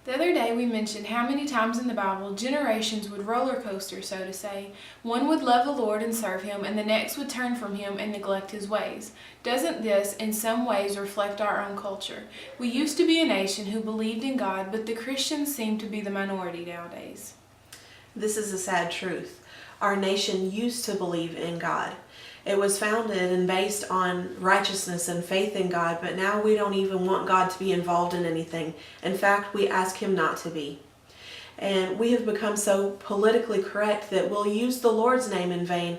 The other day we mentioned how many times in the Bible generations would roller coaster, so to say. One would love the Lord and serve Him, and the next would turn from Him and neglect His ways. Doesn't this, in some ways, reflect our own culture? We used to be a nation who believed in God, but the Christians seem to be the minority nowadays. This is a sad truth. Our nation used to believe in God. It was founded and based on righteousness and faith in God, but now we don't even want God to be involved in anything. In fact, we ask Him not to be. And we have become so politically correct that we'll use the Lord's name in vain,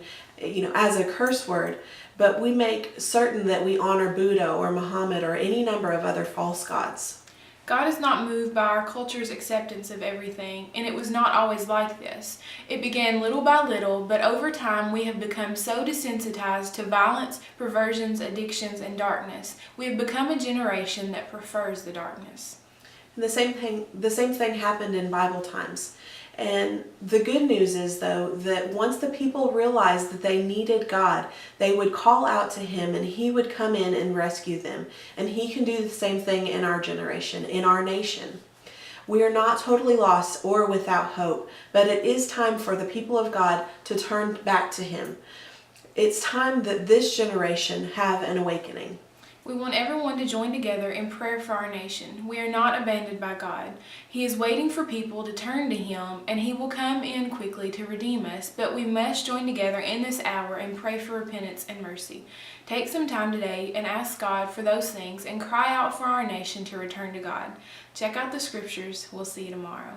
as a curse word, but we make certain that we honor Buddha or Muhammad or any number of other false gods. God is not moved by our culture's acceptance of everything, and it was not always like this. It began little by little, but over time we have become so desensitized to violence, perversions, addictions, and darkness. We have become a generation that prefers the darkness. And the same thing happened in Bible times. And the good news is, though, that once the people realized that they needed God, they would call out to Him and He would come in and rescue them. And He can do the same thing in our generation, in our nation. We are not totally lost or without hope, but it is time for the people of God to turn back to Him. It's time that this generation have an awakening. We want everyone to join together in prayer for our nation. We are not abandoned by God. He is waiting for people to turn to Him, and He will come in quickly to redeem us, but we must join together in this hour and pray for repentance and mercy. Take some time today and ask God for those things and cry out for our nation to return to God. Check out the scriptures. We'll see you tomorrow.